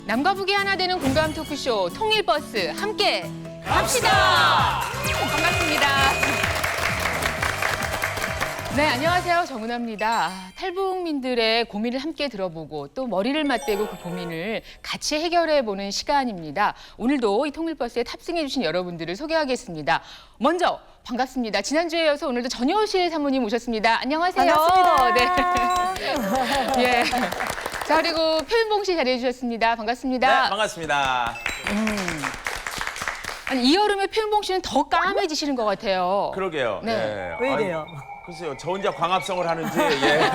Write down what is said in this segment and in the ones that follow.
남과 북이 하나 되는 공감 토크쇼 통일버스 함께 갑시다. 반갑습니다. 네, 안녕하세요. 정은아입니다. 탈북민들의 고민을 함께 들어보고 또 머리를 맞대고 그 고민을 같이 해결해보는 시간입니다. 오늘도 이 통일버스에 탑승해주신 여러분들을 소개하겠습니다. 먼저 반갑습니다. 지난주에 이어서 오늘도 전효실 사모님 오셨습니다. 안녕하세요. 반갑습니다. 네. 예. 자, 그리고 표윤봉 씨 자리해주셨습니다. 반갑습니다. 네, 반갑습니다. 아니, 이 여름에 표윤봉 씨는 더 까매지시는 것 같아요. 그러게요. 네. 예. 왜 이래요? 글쎄요, 저 혼자 광합성을 하는지. 예.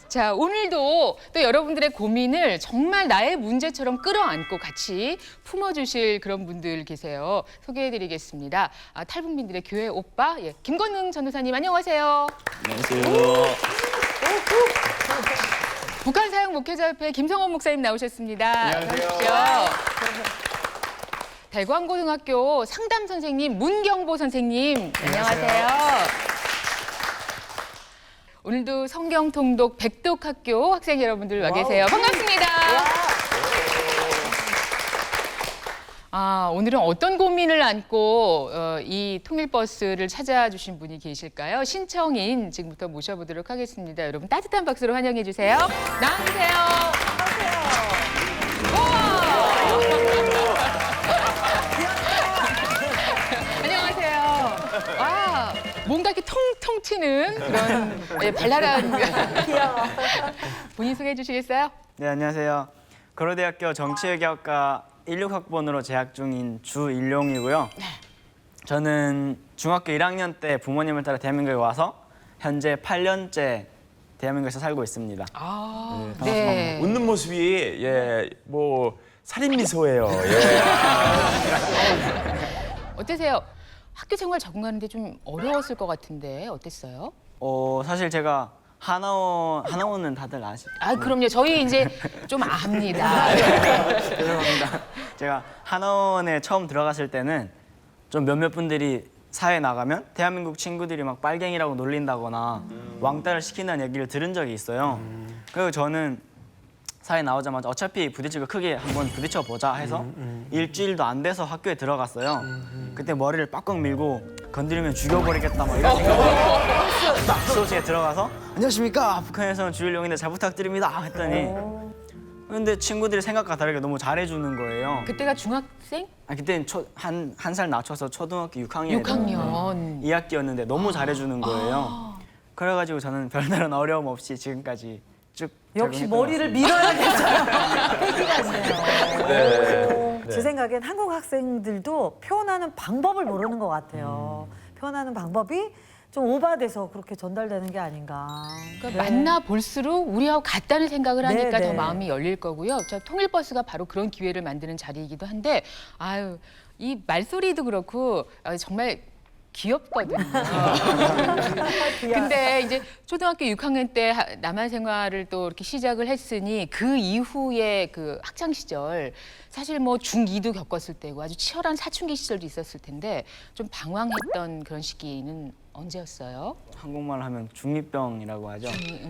자, 오늘도 또 여러분들의 고민을 정말 나의 문제처럼 끌어안고 같이 품어주실 그런 분들 계세요. 소개해드리겠습니다. 탈북민들의 교회 오빠, 김건능 전도사님 안녕하세요. 안녕하세요. 북한 사역 목회자협회 김성원 목사님 나오셨습니다. 안녕하세요. 어서 오십시오. 대광고등학교 상담 선생님 문경보 선생님 안녕하세요. 오늘도 성경통독 백독학교 학생 여러분들 와 계세요. 반갑습니다. 오늘은 어떤 고민을 안고 이 통일버스를 찾아주신 분이 계실까요? 신청인 지금부터 모셔보도록 하겠습니다. 여러분 따뜻한 박수로 환영해 주세요. 나와주세요. 안녕하세요. 와, 뭔가 이렇게 통통 튀는 그런 발랄한 귀여워. 본인 소개해 주시겠어요? 네, 안녕하세요. 고려대학교 정치외교학과 16학번으로 재학 중인 주일용이고요. 저는 중학교 1학년 때 부모님을 따라 대한민국에 와서 현재 8년째 대한민국에서 살고 있습니다. 네. 웃는 모습이, 뭐, 살인 미소예요. 예. 어떠세요? 학교 생활 적응하는데 좀 어려웠을 것 같은데 어땠어요? 사실 제가 하나원은 다들 아시죠? 그럼요. 저희 이제 좀 압니다. 죄송합니다. 제가 하나원에 처음 들어갔을 때는 좀 몇몇 분들이 사회 나가면 대한민국 친구들이 막 빨갱이라고 놀린다거나 왕따를 시킨다는 얘기를 들은 적이 있어요. 그리고 저는 사회 나오자마자 어차피 부딪히고 크게 한번 부딪혀 보자 해서 일주일도 안 돼서 학교에 들어갔어요. 그때 머리를 빡빡 밀고 건드리면 죽여버리겠다 막 이런 생각으로 수업실에 들어가서 안녕하십니까 북한에서는 주일용인데 잘 부탁드립니다 했더니 근데 친구들이 생각과 다르게 너무 잘해주는 거예요. 그때가 중학생? 그때는 한 살 낮춰서 초등학교 6학년 6학년. 2학기였는데 너무 잘해주는 거예요. 그래가지고 저는 별다른 어려움 없이 지금까지 쭉 역시 적응했던 머리를 밀어야겠어요. 패기가 있네요. 네. 제 생각엔 한국 학생들도 표현하는 방법을 모르는 것 같아요. 표현하는 방법이 좀 오바돼서 그렇게 전달되는 게 아닌가. 그러니까 만나 볼수록 우리하고 같다는 생각을 하니까 네, 더 네. 마음이 열릴 거고요. 저 통일버스가 바로 그런 기회를 만드는 자리이기도 한데, 이 말소리도 그렇고 정말 귀엽거든요. 근데 이제 초등학교 6학년 때 남한 생활을 또 이렇게 시작을 했으니 그 이후에 그 학창 시절 사실 뭐 중2도 겪었을 때고 아주 치열한 사춘기 시절도 있었을 텐데 좀 방황했던 그런 시기는 언제였어요? 한국말 하면 중2병이라고 하죠.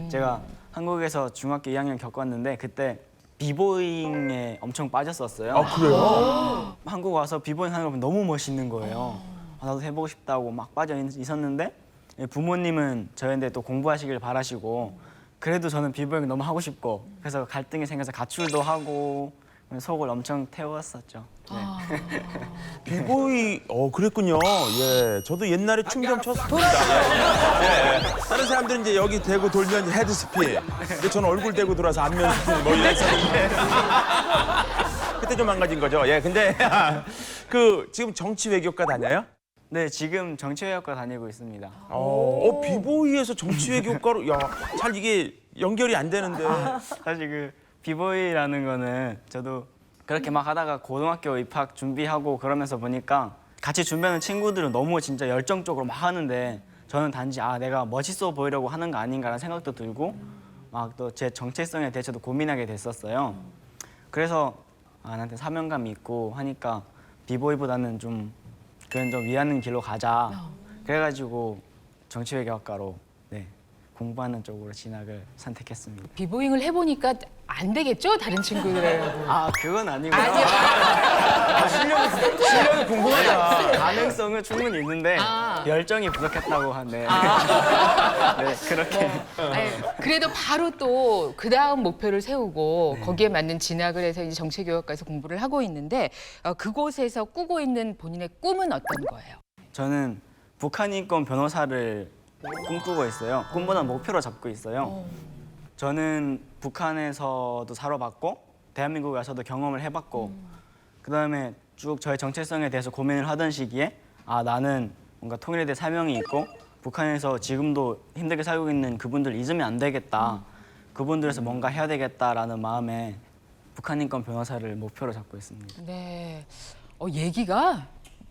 제가 한국에서 중학교 2학년 겪었는데 그때 비보잉에 엄청 빠졌었어요. 그래요? 한국 와서 비보잉 하는 거 보면 너무 멋있는 거예요. 나도 해보고 싶다고 막 빠져 있었는데 부모님은 저희한테 또 공부하시길 바라시고 그래도 저는 비보잉 너무 하고 싶고 그래서 갈등이 생겨서 가출도 하고 속을 엄청 태웠었죠. 네. 비보이, 그랬군요. 예. 저도 옛날에 춤 좀 췄습니다. 예. 다른 사람들은 이제 여기 대고 돌면 헤드스핀. 근데 저는 얼굴 대고 돌아서 안면 스핀 뭐 이랬었는데. 그때 좀 망가진 거죠. 예. 근데 지금 정치 외교과 다녀요? 네, 지금 정치외교과 다니고 있습니다. 비보이에서 정치 외교과로, 잘 이게 연결이 안 되는데. 사실 그 비보이라는 거는 저도 그렇게 막 하다가 고등학교 입학 준비하고 그러면서 보니까 같이 준비하는 친구들은 너무 진짜 열정적으로 막 하는데 저는 단지 내가 멋있어 보이려고 하는 거 아닌가라는 생각도 들고 막 또 제 정체성에 대해서도 고민하게 됐었어요. 그래서 나한테 사명감이 있고 하니까 비보이보다는 좀 그런 좀 위하는 길로 가자. 그래가지고 정치외교학과로 공부하는 쪽으로 진학을 선택했습니다. 비보잉을 해보니까 안 되겠죠? 다른 친구들하고. 아 그건 아니고요. 실력이 궁금하다. 가능성은 충분히 있는데 아. 열정이 부족했다고 하네. 네 그렇게. 아니, 그래도 바로 또 그 다음 목표를 세우고 거기에 맞는 진학을 해서 이제 정치교육과에서 공부를 하고 있는데 그곳에서 꾸고 있는 본인의 꿈은 어떤 거예요? 저는 북한 인권 변호사를 꿈꾸고 있어요. 꿈보다 목표로 잡고 있어요. 저는 북한에서도 살아봤고 대한민국에 와서도 경험을 해봤고 그다음에 쭉 저의 정체성에 대해서 고민을 하던 시기에 아 나는 뭔가 통일에 대해 사명이 있고 북한에서 지금도 힘들게 살고 있는 그분들 잊으면 안 되겠다. 그분들에서 뭔가 해야 되겠다라는 마음에 북한 인권 변호사를 목표로 잡고 있습니다. 네, 얘기가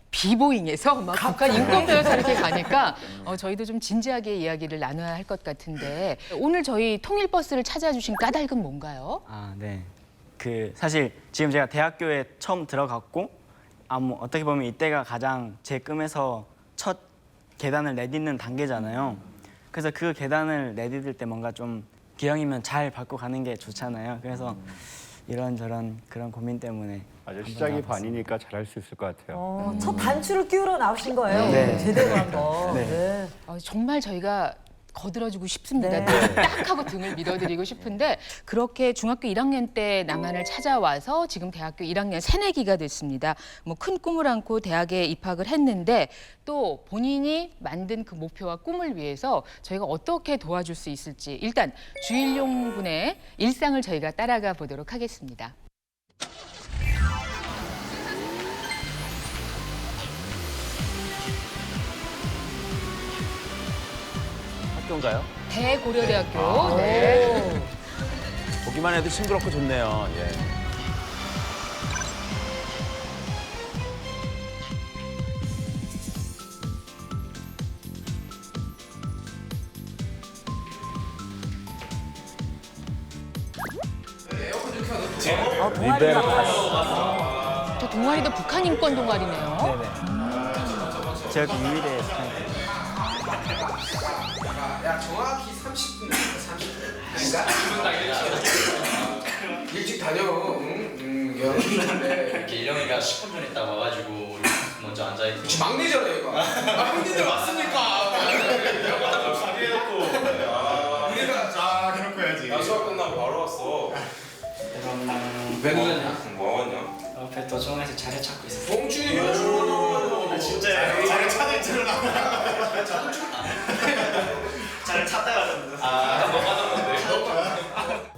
비보잉에서 막 북한 인권 변호사 이렇게 가니까 저희도 좀 진지하게 이야기를 나눠야 할 것 같은데 오늘 저희 통일버스를 찾아주신 까닭은 뭔가요? 아, 네. 그 사실 지금 제가 대학교에 처음 들어갔고 어떻게 보면 이때가 가장 제 꿈에서 첫 계단을 내딛는 단계잖아요. 그래서 그 계단을 내딛을 때 뭔가 좀 기왕이면 잘 밟고 가는 게 좋잖아요. 그래서 이런저런 그런 고민 때문에 아주 시작이 반이니까 잘할 수 있을 것 같아요. 첫 단추를 끼우러 나오신 거예요. 네. 제대로 한번. 네. 네. 정말 저희가 거들어주고 싶습니다. 네. 딱 하고 등을 밀어드리고 싶은데 그렇게 중학교 1학년 때 남한을 찾아와서 지금 대학교 1학년 새내기가 됐습니다. 뭐 큰 꿈을 안고 대학에 입학을 했는데 또 본인이 만든 그 목표와 꿈을 위해서 저희가 어떻게 도와줄 수 있을지 일단 주일용 군의 일상을 저희가 따라가 보도록 하겠습니다. 학교인가요? 대고려대학교. 네. 보기만 해도 싱그럽고 좋네요. 예. 리베로 저 동아리도 북한 인권 동아리네요. 네네. 제가 그 유일의 야 정확히 30분 30분 일찍 다녀. 이렇게 일영이가 10분 전에 딱 와가지고 우리 먼저 앉아있고 혹시 막내잖아 얘가. 형님들 왔습니까? 우리가 자 해놓고 해야지. 나 수학 끝나고 바로 왔어. 왜 늦었냐? 뭐 하냐? 옆에 도중에서 자리 찾고 있었어요. 봉준이 형. 진짜 자리 찾을 줄 알아. 잘 찾다가 넘어가던데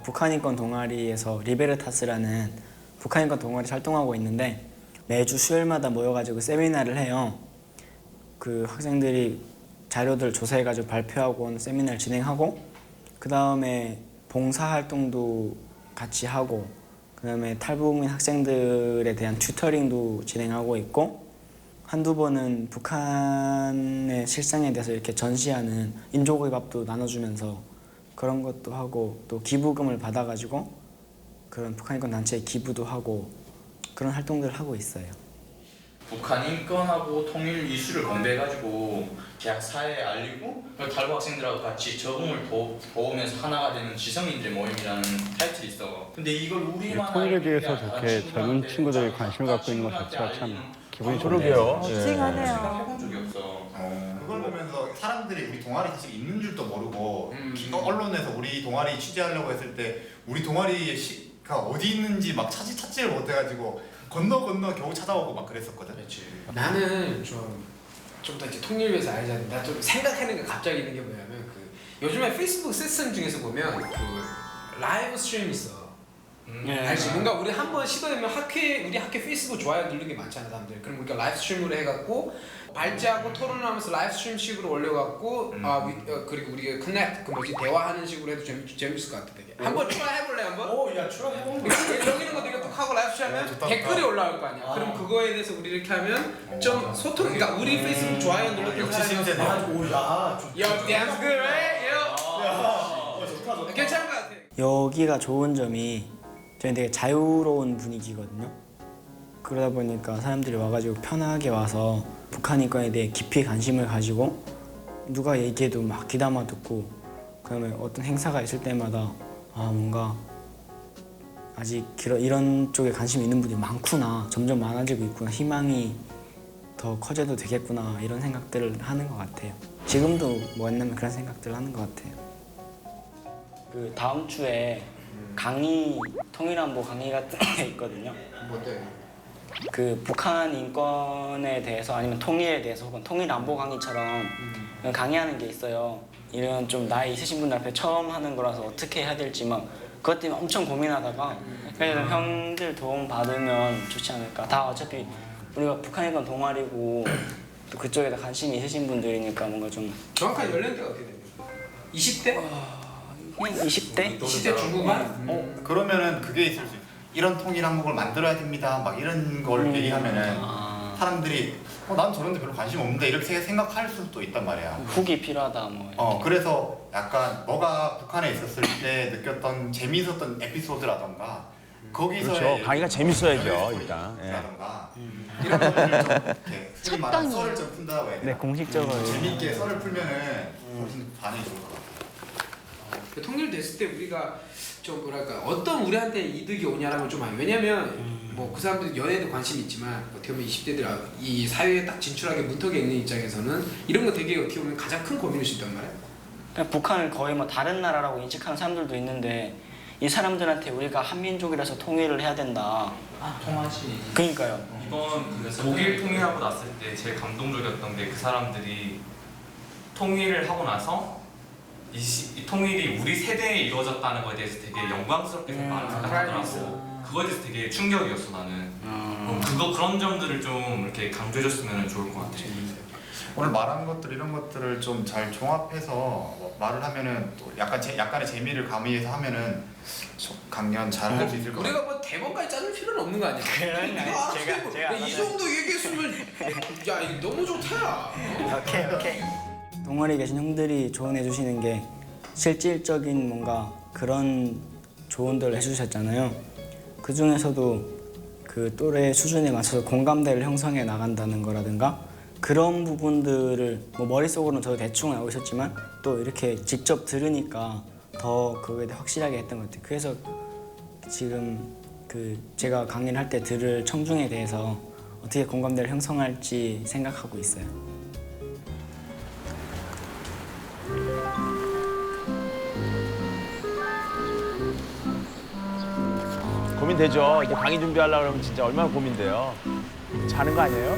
북한 인권 동아리에서 리베르타스라는 북한 인권 동아리 활동하고 있는데 매주 수요일마다 모여가지고 세미나를 해요. 그 학생들이 자료들 조사해가지고 발표하고 세미나를 진행하고 그 다음에 봉사활동도 같이 하고 그 다음에 탈북민 학생들에 대한 튜터링도 진행하고 있고 한두 번은 북한의 실상에 대해서 이렇게 전시하는 인조국밥도 나눠주면서 그런 것도 하고 또 기부금을 받아가지고 그런 북한 인권 단체에 기부도 하고 그런 활동들을 하고 있어요. 북한 인권하고 통일 이슈를 공부해가지고 대학 사회에 알리고 탈북 학생들하고 같이 적응을 도우면서 하나가 되는 지성인들의 모임이라는 타이틀이 있어. 근데 이걸 우리만 통일에 대해서 저렇게 젊은 친구들이 관심을 갖고 있는 것 자체가 참 기분이 좋네요. 찡하네요. 해본 적이 없어. 그걸 보면서 사람들이 우리 동아리 사실 있는 줄도 모르고 언론에서 우리 동아리 취재하려고 했을 때 우리 동아리가 어디 있는지 막 찾지를 못해가지고 건너 겨우 찾아오고 막 그랬었거든. 그렇지. 나는 좀 더 이제 통일을 위해서 알잖아. 나 좀 생각하는 게 갑자기 있는 게 뭐냐면 그 요즘에 페이스북 시스템 중에서 보면 그 라이브 스트림 있어. 알지? 뭔가 우리 한번 시도하면 우리 학회 페이스북 좋아요 누르는 게 많잖아 사람들. 그럼 우리가 라이브 스트림으로 해갖고 발제하고 토론을 하면서 라이브 스트림식으로 올려갖고 그리고 우리가 커넥트 대화하는 식으로 해도 재밌을 것 같아 되게. 한번 트라이해볼래 한번? 오야 추락해보는 여기 있는 거 네가 톡 하고 라이브 스트림하면 댓글이 올라올 거 아니야. 그럼 그거에 대해서 우리 이렇게 하면 좀 소통. 그러니까 우리 페이스북 좋아요 누르는 역시 신세대. 오야. Yo, damn good, right? Yo. 괜찮은 것 같아. 여기가 좋은 점이 저희 되게 자유로운 분위기거든요. 그러다 보니까 사람들이 와가지고 편하게 와서 북한 인권에 대해 깊이 관심을 가지고 누가 얘기해도 막 귀담아 듣고 그다음에 어떤 행사가 있을 때마다 뭔가 아직 이런 쪽에 관심이 있는 분들이 많구나, 점점 많아지고 있구나, 희망이 더 커져도 되겠구나 이런 생각들을 하는 것 같아요. 지금도 뭐였냐면 그런 생각들을 하는 것 같아요. 그 다음 주에 강의, 통일안보 강의 같은 게 있거든요. 뭔데? 그 북한 인권에 대해서 아니면 통일에 대해서 혹은 통일안보 강의처럼 강의하는 게 있어요. 이런 좀 나이 있으신 분들 앞에 처음 하는 거라서 어떻게 해야 될지 막 그것 때문에 엄청 고민하다가 그래서 형들 도움 받으면 좋지 않을까. 다 어차피 우리가 북한 인권 동아리고 또 그쪽에 다 관심이 있으신 분들이니까 뭔가 좀 정확한 연령대가 어떻게 됩니까? 20대? 그냥 20대? 20대 중후반? 그러면은 그게 있을 수 있어요. 이런 통일 항목을 만들어야 됩니다. 막 이런 걸 얘기하면은 사람들이 난 저런데 별로 관심 없는데 이렇게 생각할 수도 있단 말이야. 훅이 필요하다 뭐. 그래서 약간 너가 북한에 있었을 때 느꼈던 재미있었던 에피소드라던가 거기서의 그렇죠. 강의가 재밌어야죠, 일단. 예. 라던가 이런 거를 좀 이렇게 흔히 말하는 썰을 좀 푼다고 해야 되나? 네, 공식적으로 재미있게 썰을 풀면은 훨씬 반응이 좋을 것 같아요. 그 통일됐을 때 우리가 좀 뭐랄까 어떤 우리한테 이득이 오냐라면 좀 왜냐면 뭐 그 사람들 연애도 관심이 있지만 어떻게 보면 20대들 이 사회에 딱 진출하게 문턱에 있는 입장에서는 이런 거 되게 어떻게 보면 가장 큰 고민일 수 있단 말이야. 그냥 북한을 거의 뭐 다른 나라라고 인식하는 사람들도 있는데 이 사람들한테 우리가 한민족이라서 통일을 해야 된다. 통하시. 그러니까요. 이번 독일 통일하고 났을 때 제일 감동적이었던 게 그 사람들이 통일을 하고 나서 이 통일이 우리 세대에 이루어졌다는 것에 대해서 되게 영광스럽게 말을 하더라고. 그거에 대해서 되게 충격이었어 나는. 그런 점들을 좀 이렇게 강조해줬으면 좋을 것 같아. 오늘 말한 것들 이런 것들을 좀 잘 종합해서 말을 하면은 또 약간의 재미를 가미해서 하면은 강연 잘 할 수 있을 것 같아요. 우리가 뭐 대본까지 짜줄 필요는 없는 거 아니야? 그런 거 아니에요. 제가 이 정도 얘기했으면 야 이거 너무 좋다. 오케이. 동아리에 계신 형들이 조언해 주시는 게 실질적인 뭔가 그런 조언들을 해주셨잖아요. 그 중에서도 그 또래 수준에 맞춰서 공감대를 형성해 나간다는 거라든가 그런 부분들을 뭐 머릿속으로는 저도 대충 알고 있었지만 또 이렇게 직접 들으니까 더 그거에 대해 확실하게 했던 것 같아요. 그래서 지금 그 제가 강의를 할 때 들을 청중에 대해서 어떻게 공감대를 형성할지 생각하고 있어요. 고민되죠. 이제 강의 준비하려고 그러면 진짜 얼마나 고민돼요. 자는 거 아니에요?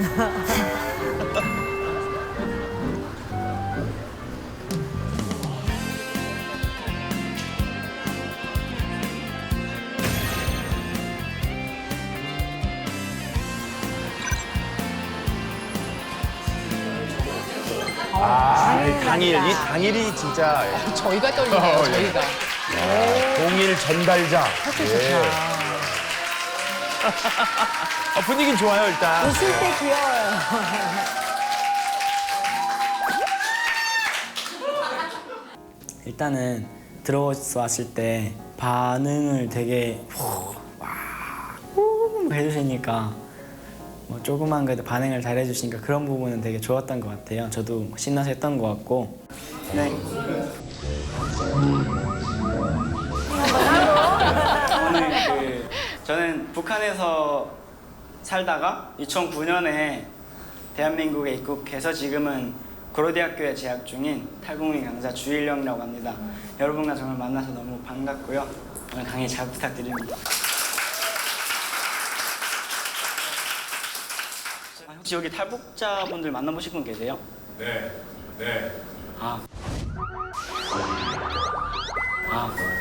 이 당일이 진짜 저희가 떨리네요. 저희가. 동일 전달자. 사실 좋다. 분위기는 좋아요, 일단. 웃을 때 귀여워요. 일단은 들어왔을 때 반응을 되게 해주시니까 뭐 조그만 그래도 반응을 잘 해주시니까 그런 부분은 되게 좋았던 것 같아요. 저도 신나서 했던 것 같고. 네. 저는 북한에서 살다가 2009년에 대한민국에 입국해서 지금은 고려대학교에 재학 중인 탈북민 강사 주일령이라고 합니다. 여러분과 정말 만나서 너무 반갑고요. 오늘 강의 잘 부탁드립니다. 혹시 여기 탈북자분들 만나보실 분 계세요? 네.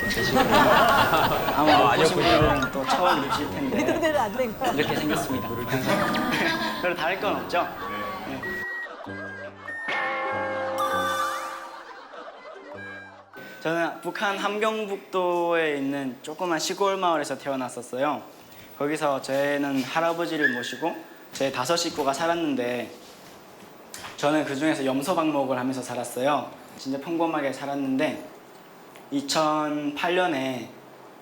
계시군요. 아마 못 보신 분들은 또 처음 보실 텐데 그대로 안 된 거야. 이렇게 생겼습니다. 별로 다를 건 없죠? 네. 저는 북한 함경북도에 있는 조그만 시골 마을에서 태어났었어요. 거기서 저희는 할아버지를 모시고 제 5 식구가 살았는데 저는 그 중에서 염소방목을 하면서 살았어요. 진짜 평범하게 살았는데 2008년에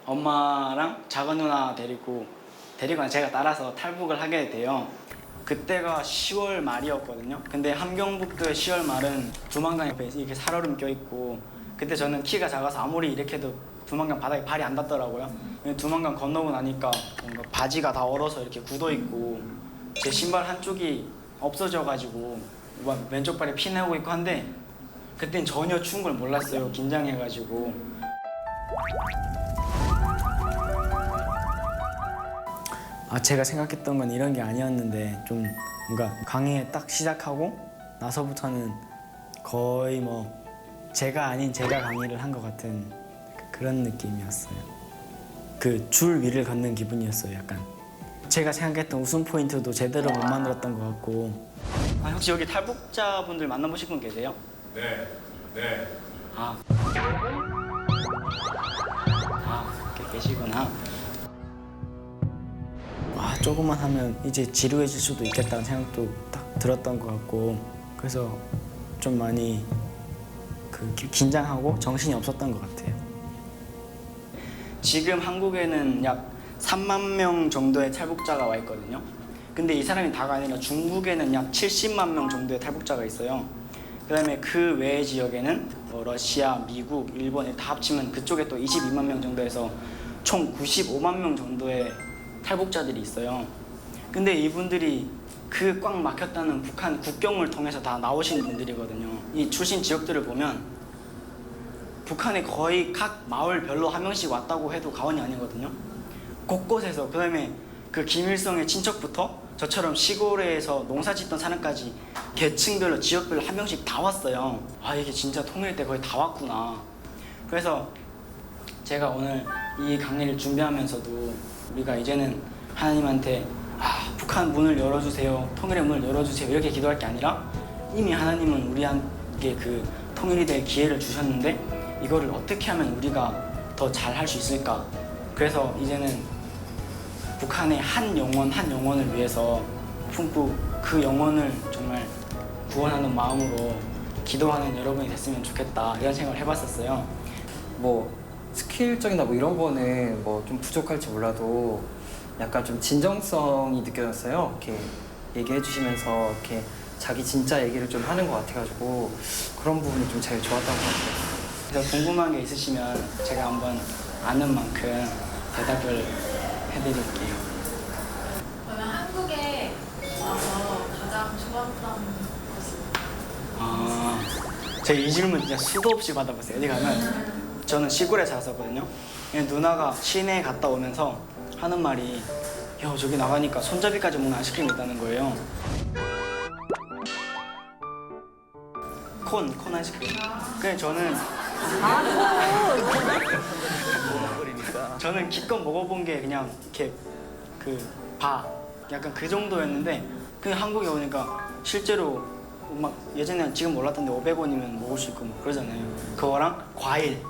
엄마랑 작은 누나 데리고 제가 따라서 탈북을 하게 돼요. 그때가 10월 말이었거든요. 근데 함경북도의 10월 말은 두만강 옆에 이렇게 살얼음 껴있고 그때 저는 키가 작아서 아무리 이렇게 해도 두만강 바닥에 발이 안 닿더라고요. 두만강 건너고 나니까 뭔가 바지가 다 얼어서 이렇게 굳어 있고 제 신발 한쪽이 없어져가지고 왼쪽 발에 피 나고 있고 한데 그땐 전혀 추운 걸 몰랐어요. 긴장해가지고. 제가 생각했던 건 이런 게 아니었는데 좀 뭔가 강의 딱 시작하고 나서부터는 거의 뭐 제가 아닌 제가 강의를 한 것 같은 그런 느낌이었어요. 그 줄 위를 걷는 기분이었어요, 약간. 제가 생각했던 웃음 포인트도 제대로 못 만들었던 것 같고. 혹시 여기 탈북자분들 만나보신 분 계세요? 네. 계시구나. 조금만 하면 이제 지루해질 수도 있겠다는 생각도 딱 들었던 것 같고 그래서 좀 많이 긴장하고 정신이 없었던 것 같아요. 지금 한국에는 약 3만 명 정도의 탈북자가 와 있거든요. 근데 이 사람이 다가 아니라 중국에는 약 70만 명 정도의 탈북자가 있어요. 그다음에 그 외의 지역에는 뭐 러시아, 미국, 일본 다 합치면 그쪽에 또 22만 명 정도에서 총 95만 명 정도의 탈북자들이 있어요. 근데 이분들이 그 꽉 막혔다는 북한 국경을 통해서 다 나오신 분들이거든요. 이 출신 지역들을 보면 북한에 거의 각 마을별로 한 명씩 왔다고 해도 과언이 아니거든요. 곳곳에서. 그다음에 그 김일성의 친척부터 저처럼 시골에서 농사 짓던 사람까지 계층별로 지역별로 한 명씩 다 왔어요. 이게 진짜 통일 때 거의 다 왔구나. 그래서 제가 오늘 이 강의를 준비하면서도 우리가 이제는 하나님한테 북한 문을 열어주세요, 통일의 문을 열어주세요 이렇게 기도할 게 아니라 이미 하나님은 우리한테 그 통일이 될 기회를 주셨는데 이거를 어떻게 하면 우리가 더 잘 할 수 있을까. 그래서 이제는 북한의 한 영혼을 위해서 품고 그 영혼을 정말 구원하는 마음으로 기도하는 여러분이 됐으면 좋겠다 이런 생각을 해봤었어요. 뭐 스킬적이나 뭐 이런 거는 뭐 좀 부족할지 몰라도 약간 좀 진정성이 느껴졌어요. 이렇게 얘기해 주시면서 이렇게 자기 진짜 얘기를 좀 하는 것 같아가지고 그런 부분이 좀 제일 좋았던 것 같아요. 그래서 궁금한 게 있으시면 제가 한번 아는 만큼 대답을 해드릴게요. 그러면 한국에 와서 가장 좋았던 것은? 제가 이 질문 진짜 수도 없이 받아봤어요. 어디 가면 저는 시골에 살았었거든요. 누나가 시내에 갔다 오면서 하는 말이 야 저기 나가니까 손잡이까지 먹는 아이스크림이 있다는 거예요. 콘 아이스크림. 그래서 저는 기껏 먹어본 게 그냥 이렇게 약간 그 정도였는데 그냥 한국에 오니까 실제로 막 예전에 지금 몰랐던데 500원이면 먹을 수 있고 뭐 그러잖아요. 그거랑 과일.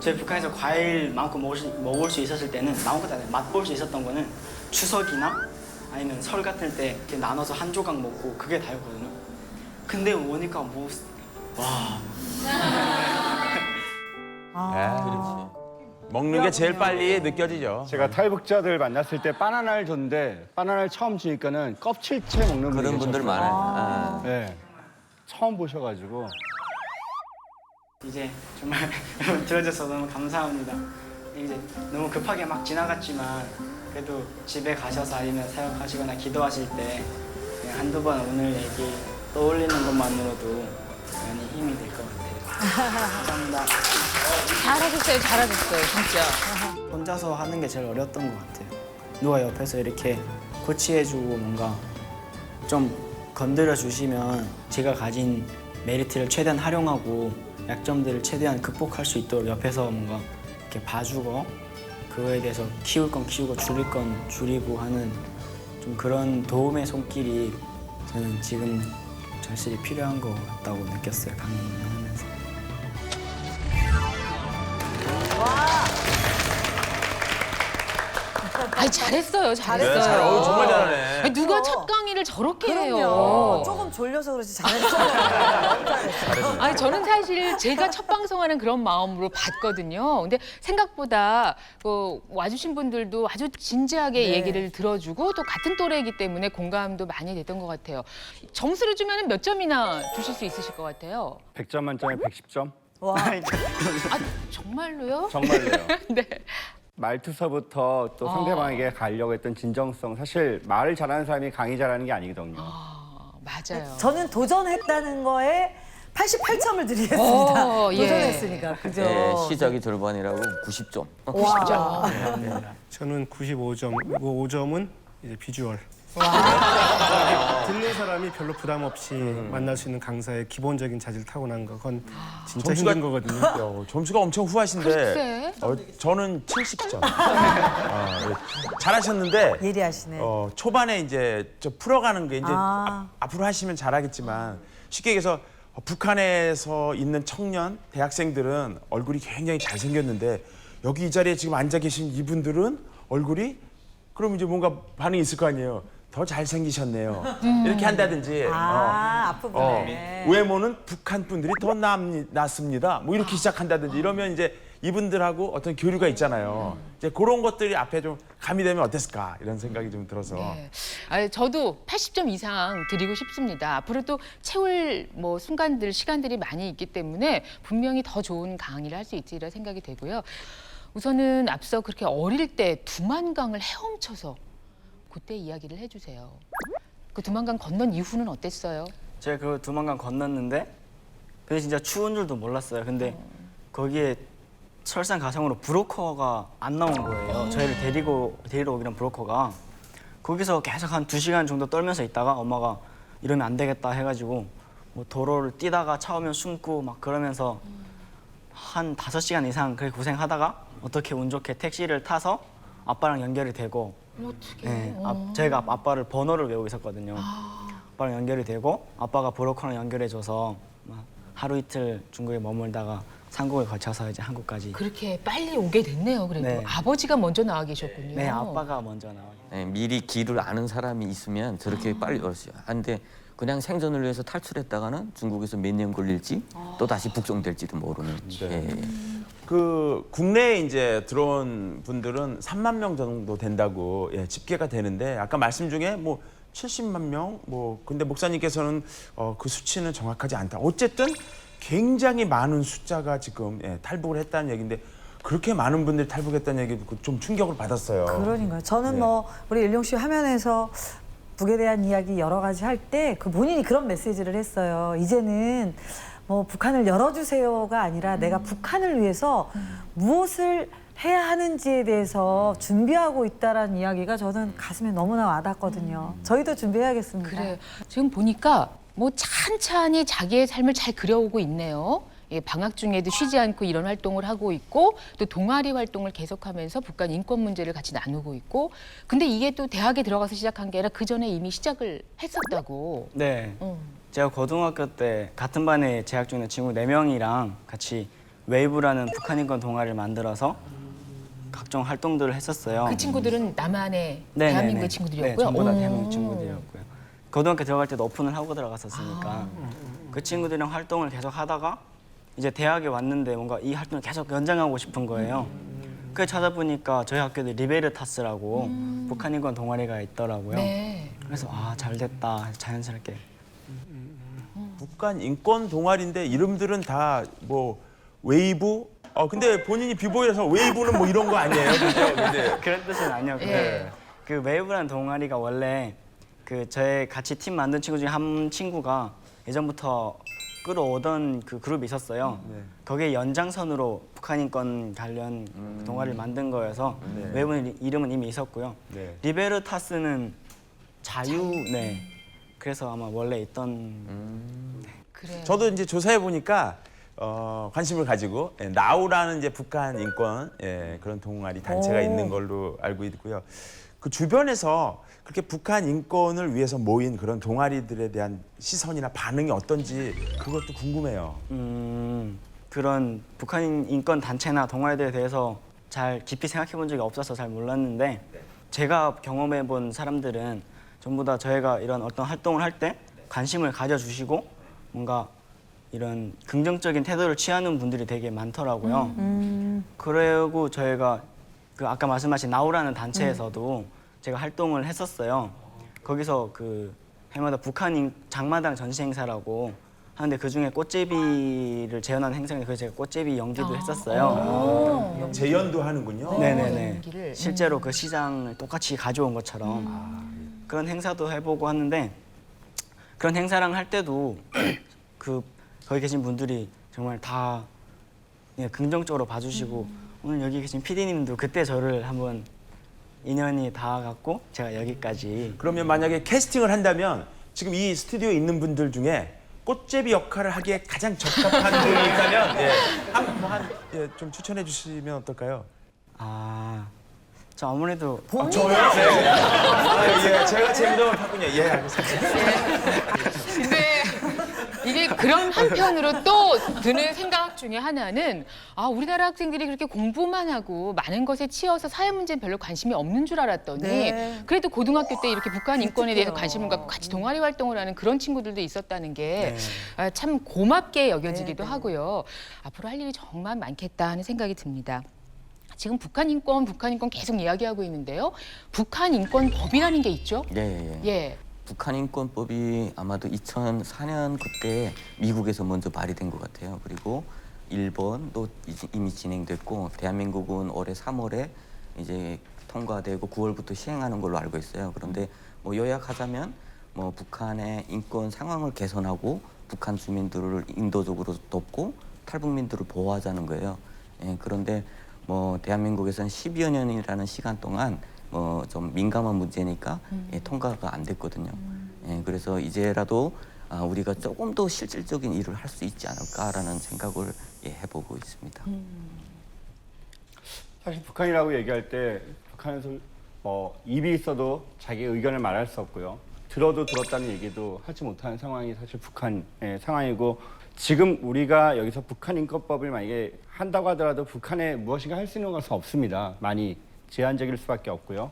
저희 북한에서 과일 마음껏 먹을 수 있었을 때는 마음껏 아니라 맛볼 수 있었던 거는 추석이나 아니면 설 같을 때 이렇게 나눠서 한 조각 먹고 그게 다였거든요. 근데 오니까 먹는 게 제일 빨리 느껴지죠. 제가 탈북자들 만났을 때 바나나를 줬는데 바나나를 처음 주니까는 껍질째 먹는 그런 분들 많아요. 네, 처음 보셔가지고. 이제 정말 여러분 들어줘서 너무 감사합니다. 이제 너무 급하게 막 지나갔지만 그래도 집에 가셔서 아니면 사역하시거나 기도하실 때 그냥 한두 번 오늘 얘기 떠올리는 것만으로도 많이 힘이 될 것 같아요. 감사합니다. 잘하셨어요, 진짜. 혼자서 하는 게 제일 어려웠던 것 같아요. 누가 옆에서 이렇게 코치해주고 뭔가 좀 건드려 주시면 제가 가진 메리트를 최대한 활용하고 약점들을 최대한 극복할 수 있도록 옆에서 뭔가 이렇게 봐주고 그거에 대해서 키울 건 키우고 줄일 건 줄이고 하는 좀 그런 도움의 손길이 저는 지금 절실히 필요한 것 같다고 느꼈어요. 강의를 하면서. 잘했어요. 정말 잘하네. 누가 첫 강의를 저렇게 해요? 그럼요. 조금 졸려서 그렇지 잘했어요. 저는 사실 제가 첫 방송하는 그런 마음으로 봤거든요. 근데 생각보다 와주신 분들도 아주 진지하게 얘기를 들어주고 또 같은 또래이기 때문에 공감도 많이 됐던 것 같아요. 점수를 주면 몇 점이나 주실 수 있으실 것 같아요? 100점 만점에 110점? 와. 아, 정말로요? 정말로요. 네. 말투서부터 또 상대방에게 가려고 했던 진정성. 사실 말을 잘하는 사람이 강의 잘하는 게 아니거든요. 맞아요. 저는 도전했다는 거에 88점을 드리겠습니다. 예. 도전했으니까. 그죠? 네, 시작이 절반이라고 90점. 와. 저는 95점. 5점은 이제 비주얼. 듣는 사람이 별로 부담 없이 만날 수 있는 강사의 기본적인 자질 타고난 거. 그건 진짜 힘든 거거든요. 점수가 엄청 후하신데 글쎄. 저는 70점. 네. 잘하셨는데 예리하시네. 초반에 이제 저 풀어가는 게 이제 아. 앞으로 하시면 잘하겠지만 쉽게 얘기해서 북한에서 있는 청년 대학생들은 얼굴이 굉장히 잘생겼는데 여기 이 자리에 지금 앉아 계신 이분들은 얼굴이 그럼 이제 뭔가 반응이 있을 거 아니에요. 더 잘생기셨네요. 이렇게 한다든지 앞부분에. 외모는 북한 분들이 더 낫습니다. 뭐 이렇게 시작한다든지 이러면 이제 이분들하고 어떤 교류가 있잖아요. 이제 그런 것들이 앞에 좀 가미되면 어땠을까 이런 생각이 좀 들어서. 네. 저도 80점 이상 드리고 싶습니다. 앞으로 또 채울 뭐 순간들, 시간들이 많이 있기 때문에 분명히 더 좋은 강의를 할 수 있으리라 생각이 되고요. 우선은 앞서 그렇게 어릴 때 두만강을 헤엄쳐서 그때 이야기를 해주세요. 그 두만강 건넌 이후는 어땠어요? 제가 그 두만강 건넜는데 근데 진짜 추운 줄도 몰랐어요. 근데 거기에 설상가상으로 브로커가 안 나온 거예요. 저희를 데리러 오기란 브로커가. 거기서 계속 한 2시간 정도 떨면서 있다가 엄마가 이러면 안 되겠다 해가지고 뭐 도로를 뛰다가 차 오면 숨고 막 그러면서 한 5시간 이상 그렇게 고생하다가 어떻게 운 좋게 택시를 타서 아빠랑 연결이 되고 어떻게? 네, 제가 아빠를 번호를 외우고 있었거든요. 아빠랑 연결이 되고 아빠가 브로커랑 연결해줘서 막 하루 이틀 중국에 머물다가 삼국을 거쳐서 이제 한국까지. 그렇게 빨리 오게 됐네요. 그래도 네. 아버지가 먼저 나와 계셨군요. 네, 아빠가 먼저 나와요. 네, 미리 길을 아는 사람이 있으면 저렇게 빨리 왔어요. 근데 그냥 생존을 위해서 탈출했다가는 중국에서 몇 년 걸릴지 또 다시 북송될지도 모르는. 예. 그 국내에 이제 들어온 분들은 3만 명 정도 된다고 집계가 되는데 아까 말씀 중에 뭐 70만 명 근데 목사님께서는 그 수치는 정확하지 않다. 어쨌든 굉장히 많은 숫자가 지금 탈북을 했다는 얘기인데 그렇게 많은 분들이 탈북했다는 얘기 듣고 좀 충격을 받았어요. 그러니까요. 저는 뭐 우리 일용 씨 화면에서 북에 대한 이야기 여러 가지 할 때 그 본인이 그런 메시지를 했어요. 이제는 뭐 북한을 열어주세요가 아니라 내가 북한을 위해서 무엇을 해야 하는지에 대해서 준비하고 있다라는 이야기가 저는 가슴에 너무나 와닿거든요. 저희도 준비해야겠습니다. 그래요. 지금 보니까 뭐 찬찬히 자기의 삶을 잘 그려오고 있네요. 예, 방학 중에도 쉬지 않고 이런 활동을 하고 있고 또 동아리 활동을 계속하면서 북한 인권 문제를 같이 나누고 있고 근데 이게 또 대학에 들어가서 시작한 게 아니라 그 전에 이미 시작을 했었다고. 네. 제가 고등학교 때 같은 반에 재학 중인 친구 4명이랑 같이 웨이브라는 북한 인권 동아리를 만들어서 각종 활동들을 했었어요. 그 친구들은 남한의 네네네. 대한민국의 친구들이었고요. 네, 전부 다 대한민국 친구들이었고요. 고등학교 들어갈 때도 오픈을 하고 들어갔었으니까 그 친구들이랑 활동을 계속 하다가 이제 대학에 왔는데 뭔가 이 활동을 계속 연장하고 싶은 거예요. 그래서 찾아보니까 저희 학교도 리베르타스라고 북한 인권 동아리가 있더라고요. 네. 그래서 잘 됐다 자연스럽게. 북한 인권 동아리인데 이름들은 다 뭐 웨이브? 근데 본인이 비보이라서 웨이브는 뭐 이런 거 아니에요? 근데 그런 뜻은 아니었고요. 그 웨이브라는 동아리가 원래 그 저희 같이 팀 만든 친구 중에 한 친구가 예전부터 끌어오던 그 그룹이 있었어요. 거기에 연장선으로 북한 인권 관련 동아리를 만든 거여서 웨이브 이름은 이미 있었고요. 리베르타스는 자유. 네. 그래서 아마 원래 있던. 그래요. 저도 이제 조사해 보니까 관심을 가지고 나우라는 이제 북한 인권 그런 동아리 단체가 있는 걸로 알고 있고요. 그 주변에서 그렇게 북한 인권을 위해서 모인 그런 동아리들에 대한 시선이나 반응이 어떤지 그것도 궁금해요. 그런 북한 인권 단체나 동아리들에 대해서 잘 깊이 생각해 본 적이 없어서 잘 몰랐는데 제가 경험해 본 사람들은 전부 다 저희가 이런 어떤 활동을 할 때 관심을 가져주시고 뭔가 이런 긍정적인 태도를 취하는 분들이 되게 많더라고요. 그리고 저희가 그 아까 말씀하신 나우라는 단체에서도 제가 활동을 했었어요. 거기서 그 해마다 북한 장마당 전시 행사라고 하는데 그 중에 꽃제비를 재현하는 행사인데 그 제가 꽃제비 연기도 했었어요. 재연도 하는군요. 네네네. 연기를. 실제로 그 시장을 똑같이 가져온 것처럼 그런 행사도 해보고 하는데 그런 행사랑 할 때도 그 거기 계신 분들이 정말 다 긍정적으로 봐주시고 오늘 여기 계신 PD님도 그때 저를 한번 인연이 닿아갖고 제가 여기까지. 그러면 만약에 캐스팅을 한다면 지금 이 스튜디오에 있는 분들 중에 꽃제비 역할을 하기에 가장 적합한 분이 있다면 좀 추천해 주시면 어떨까요? 저 아무래도 저요? 네. 예, 제가 재미동을 탔군요. 예, 알겠습니다. 근데 이게 그런 한편으로 또 드는 생각 중에 하나는 우리나라 학생들이 그렇게 공부만 하고 많은 것에 치여서 사회 문제는 별로 관심이 없는 줄 알았더니 네. 그래도 고등학교 때 이렇게 북한 인권에 대해서 그렇죠. 관심을 갖고 같이 동아리 활동을 하는 그런 친구들도 있었다는 게 참 고맙게 여겨지기도 하고요. 앞으로 할 일이 정말 많겠다 하는 생각이 듭니다. 지금 북한 인권 계속 이야기하고 있는데요. 북한 인권법이라는 게 있죠? 예. 북한 인권법이 아마도 2004년 그때 미국에서 먼저 발의된 것 같아요. 그리고 일본도 이미 진행됐고 대한민국은 올해 3월에 이제 통과되고 9월부터 시행하는 걸로 알고 있어요. 그런데 뭐 요약하자면 뭐 북한의 인권 상황을 개선하고 북한 주민들을 인도적으로 돕고 탈북민들을 보호하자는 거예요. 그런데 뭐 대한민국에서는 10여 년이라는 시간 동안 뭐 좀 민감한 문제니까 통과가 안 됐거든요. 그래서 이제라도 우리가 조금 더 실질적인 일을 할 수 있지 않을까라는 생각을 해보고 있습니다. 사실 북한이라고 얘기할 때 북한에서 뭐 입이 있어도 자기 의견을 말할 수 없고요. 들어도 들었다는 얘기도 하지 못하는 상황이 사실 북한의 상황이고 지금 우리가 여기서 북한 인권법을 만약에 한다고 하더라도 북한에 무엇인가 할 수 있는 것은 없습니다. 많이 제한적일 수밖에 없고요.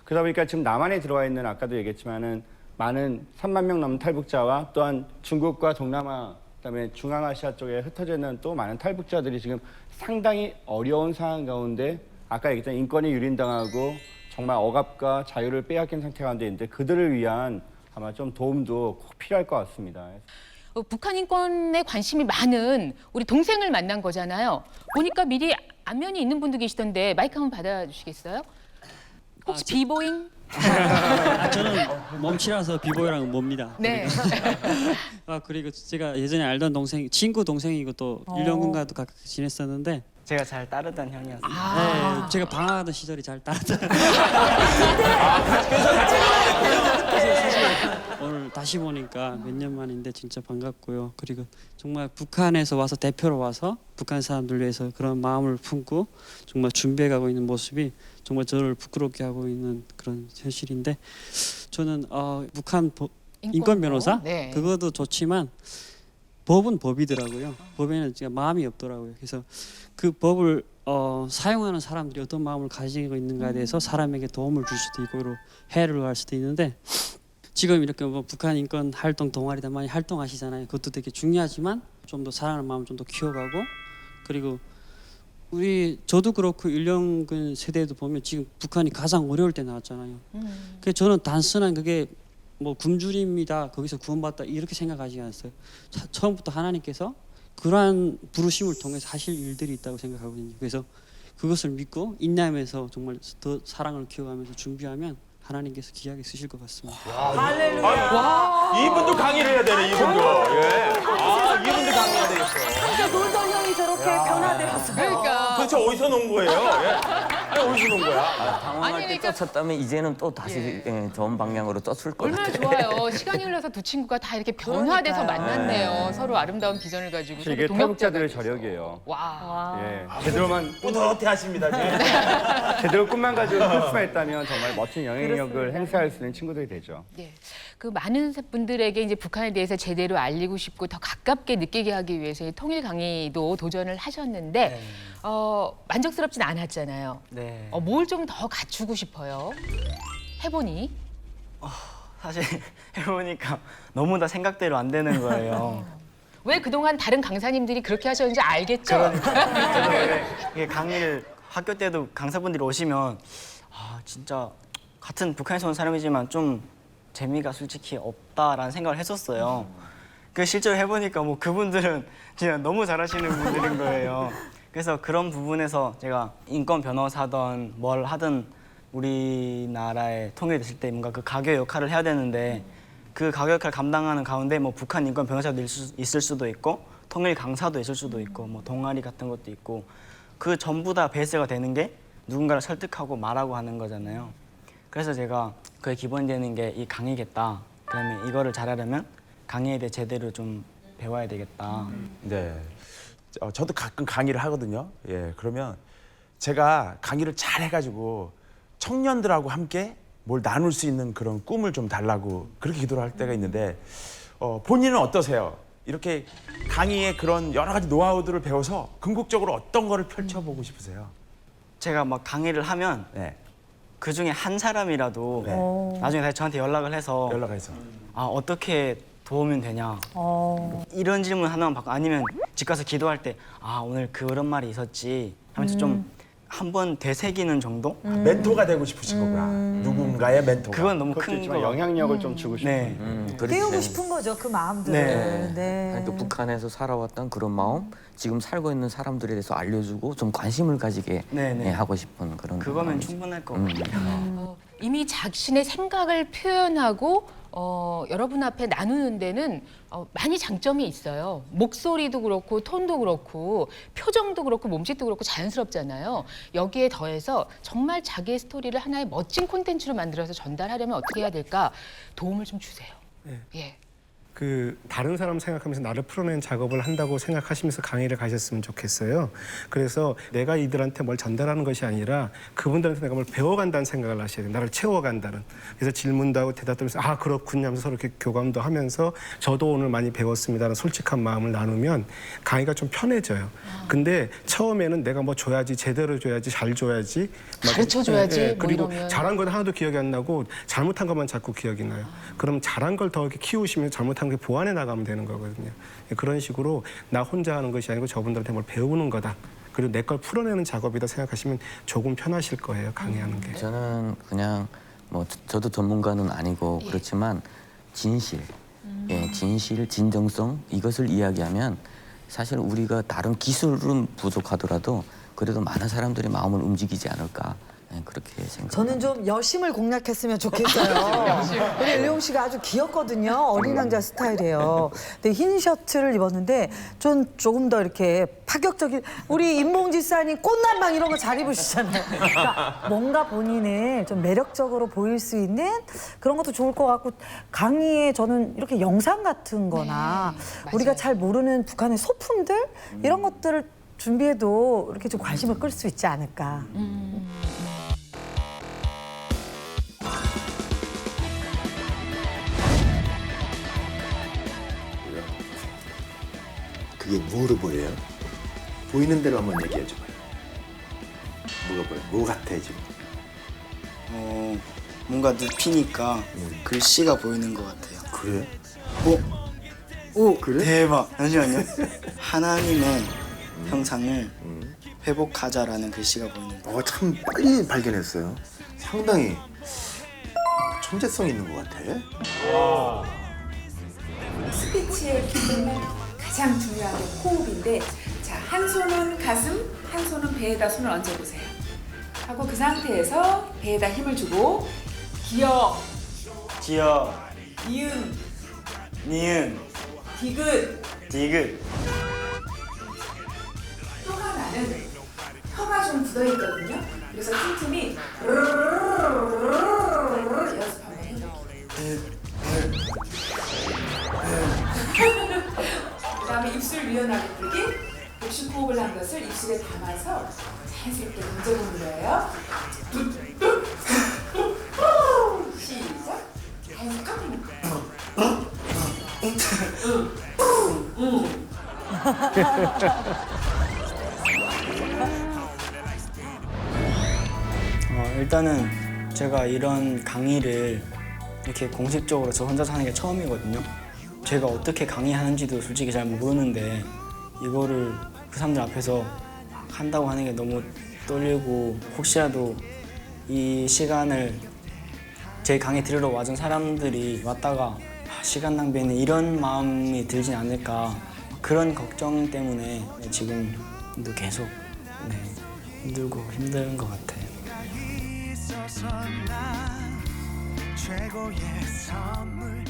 그러다 보니까 지금 남한에 들어와 있는 아까도 얘기했지만은 많은 3만 명 넘는 탈북자와 또한 중국과 동남아 그다음에 중앙아시아 쪽에 흩어져 있는 또 많은 탈북자들이 지금 상당히 어려운 상황 가운데 아까 얘기했던 인권이 유린당하고 정말 억압과 자유를 빼앗긴 상태 가운데 있는데 그들을 위한 아마 좀 도움도 꼭 필요할 것 같습니다. 북한 인권에 관심이 많은 우리 동생을 만난 거잖아요. 보니까 미리 안면이 있는 분도 계시던데 마이크 한번 받아주시겠어요? 혹시 비보잉? 저는 몸치라서 비보이랑은 뭡니다. 네. 그리고 제가 예전에 알던 친구 동생이고 또 1년간도 가깝게 지냈었는데 제가 잘 따르던 형이었어요. 네, 제가 방황하던 시절이 잘 따랐어요. 오늘 다시 보니까 몇 년 만인데 진짜 반갑고요. 그리고 정말 북한에서 와서 대표로 와서 북한 사람들 위해서 그런 마음을 품고 정말 준비해가고 있는 모습이 정말 저를 부끄럽게 하고 있는 그런 현실인데 저는 북한 인권 변호사 네. 그것도 좋지만 법은 법이더라고요. 법에는 진짜 마음이 없더라고요. 그래서 그 법을 사용하는 사람들이 어떤 마음을 가지고 있는가에 대해서 사람에게 도움을 줄 수도 있고 해를 할 수도 있는데 지금 이렇게 뭐 북한 인권 활동 동아리다 많이 활동하시잖아요. 그것도 되게 중요하지만 좀 더 사랑하는 마음을 좀 더 키워가고 그리고 저도 그렇고 일령근 세대도 보면 지금 북한이 가장 어려울 때 나왔잖아요. 그래서 저는 단순한 그게 뭐 굶주림이다 거기서 구원받다 이렇게 생각하지 않았어요. 처음부터 하나님께서 그러한 부르심을 통해서 하실 일들이 있다고 생각하거든요. 그래서 그것을 믿고 인내하면서 정말 더 사랑을 키워가면서 준비하면 하나님께서 귀하게 쓰실 것 같습니다. 할렐루야. 이분도 강의를 해야 되네, 이분도. 이분도 강의해야 되겠어. 놀던 형이 저렇게 변화되었어요. 그러니까. 도대체 어디서 놓은 거예요? 어디서 놓은 거야? 당황할 때 그러니까 쫓았다면 이제는 또 다시 좋은 방향으로 쫓을 것 얼마나 같아요. 좋아요. 시간이 흘러서 두 친구가 다 이렇게 변화돼서 만났네요. 서로 아름다운 비전을 가지고 서로 이게 동역자가 탈북자들의 돼서. 저력이에요. 와. 제대로만 뿌듯해 하십니다, 지금. 제대로 꿈만 가지고 클 수만 있다면 정말 멋진 영향력을 행사할 수 있는 친구들이 되죠. 네. 그 많은 분들에게 이제 북한에 대해서 제대로 알리고 싶고 더 가깝게 느끼게 하기 위해서 통일 강의도 도전을 하셨는데 만족스럽진 않았잖아요. 네. 뭘 좀 더 갖추고 싶어요? 해보니? 사실 해보니까 너무 다 생각대로 안 되는 거예요. 왜 그동안 다른 강사님들이 그렇게 하셨는지 알겠죠? 저도 원래 이게 강의를 학교 때도 강사분들이 오시면 진짜 같은 북한에서 온 사람이지만 좀 재미가 솔직히 없다라는 생각을 했었어요. 그 실제로 해보니까 뭐 그분들은 진짜 너무 잘하시는 분들인 거예요. 그래서 그런 부분에서 제가 인권 변호사든 뭘 하든 우리나라에 통일이 됐을 때 뭔가 그 가교 역할을 해야 되는데 그 가교 역할을 감당하는 가운데 뭐 북한 인권 변호사도 있을 수도 있고 통일 강사도 있을 수도 있고 뭐 동아리 같은 것도 있고 그 전부 다 베이스가 되는 게 누군가를 설득하고 말하고 하는 거잖아요. 그래서 제가 그게 기본되는 게 이 강의겠다. 그러면 이거를 잘하려면 강의에 대해 제대로 좀 배워야 되겠다. 네. 저도 가끔 강의를 하거든요. 예, 그러면 제가 강의를 잘 해가지고 청년들하고 함께 뭘 나눌 수 있는 그런 꿈을 좀 달라고 그렇게 기도를 할 때가 있는데 본인은 어떠세요? 이렇게 강의의 그런 여러 가지 노하우들을 배워서 궁극적으로 어떤 거를 펼쳐보고 싶으세요? 제가 막 강의를 하면 네. 그 중에 한 사람이라도 네. 나중에 다시 저한테 연락을 해서 아 어떻게 도우면 되냐 이런 질문 하나만 받고 아니면 집 가서 기도할 때 아 오늘 그런 말이 있었지 하면서 좀 한 번 되새기는 정도? 멘토가 되고 싶으신 거구나. 누군가의 멘토가. 그건 너무 큰 거. 영향력을 좀 주고 싶은. 네. 배우고 싶은 거죠, 그 마음들을. 네. 또 북한에서 살아왔던 그런 마음, 지금 살고 있는 사람들에 대해서 알려주고 좀 관심을 가지게 하고 싶은 그런. 그거면 마음이죠. 충분할 것 같아요. 이미 자신의 생각을 표현하고 여러분 앞에 나누는 데는 많이 장점이 있어요. 목소리도 그렇고 톤도 그렇고 표정도 그렇고 몸짓도 그렇고 자연스럽잖아요. 여기에 더해서 정말 자기의 스토리를 하나의 멋진 콘텐츠로 만들어서 전달하려면 어떻게 해야 될까? 도움을 좀 주세요. 네. 예. 그 다른 사람 생각하면서 나를 풀어내는 작업을 한다고 생각하시면서 강의를 가셨으면 좋겠어요. 그래서 내가 이들한테 뭘 전달하는 것이 아니라 그분들한테 내가 뭘 배워간다는 생각을 하셔야 돼요. 나를 채워간다는. 그래서 질문도 하고 대답도 하면서 아 그렇군요 하면서 서로 이렇게 교감도 하면서 저도 오늘 많이 배웠습니다라는 솔직한 마음을 나누면 강의가 좀 편해져요. 근데 처음에는 내가 뭐 줘야지 제대로 줘야지 잘 줘야지 가르쳐줘야지 뭐 그리고 이러면. 잘한 건 하나도 기억이 안 나고 잘못한 것만 자꾸 기억이 나요. 그럼 잘한 걸 더 이렇게 키우시면 잘못한 게 보완해 나가면 되는 거거든요. 그런 식으로 나 혼자 하는 것이 아니고 저분들한테 뭘 배우는 거다. 그리고 내 걸 풀어내는 작업이다 생각하시면 조금 편하실 거예요, 강의하는 게. 저는 그냥 뭐 저도 전문가는 아니고 그렇지만 진실, 진실, 진정성 이것을 이야기하면 사실 우리가 다른 기술은 부족하더라도 그래도 많은 사람들이 마음을 움직이지 않을까. 그렇게 생각합니다. 저는 좀 여심을 공략했으면 좋겠어요. 우리 일용 씨가 아주 귀엽거든요. 어린 왕자 스타일이에요. 근데 흰 셔츠를 입었는데 조금 더 이렇게 파격적인 우리 임봉지 사님 꽃남방 이런 거 잘 입으시잖아요. 그러니까 뭔가 본인을 좀 매력적으로 보일 수 있는 그런 것도 좋을 것 같고 강의에 저는 이렇게 영상 같은 거나 우리가 잘 모르는 북한의 소품들 이런 것들을 준비해도 이렇게 좀 관심을 끌 수 있지 않을까. 그게 뭐로 보여요? 보이는 대로 한번 얘기해 줘봐요. 뭐가 보여? 뭐 같아 지금? 뭔가 눕히니까 글씨가 보이는 것 같아요. 그래? 오 그래? 대박. 잠시만요. 하나님의 형상을 회복하자라는 글씨가 보이는 거. 참 빨리 발견했어요. 상당히 천재성 있는 것 같아. 스피치의 기본은 가장 중요한 게 호흡인데 자, 한 손은 가슴, 한 손은 배에다 손을 얹어보세요. 하고 그 상태에서 배에다 힘을 주고 기역, 지어, 니은, 니은, 디귿, 디귿. 또 하나는 혀가 좀 굳어있거든요. 그래서 틈틈이 연습 한번 해볼게요. 그 다음에 입술 유연하게 풀기, 복식호흡을 한 것을 입술에 담아서 자연스럽게 던져보는 거예요. 시작. 자연스럽게. 일단은 제가 이런 강의를 이렇게 공식적으로 저 혼자서 하는 게 처음이거든요. 제가 어떻게 강의하는지도 솔직히 잘 모르는데 이거를 그 사람들 앞에서 한다고 하는 게 너무 떨리고 혹시라도 이 시간을 제 강의 들으러 와준 사람들이 왔다가 시간 낭비에는 이런 마음이 들진 않을까 그런 걱정 때문에 지금도 계속 힘들고 힘든 것 같아요. 최고의 선물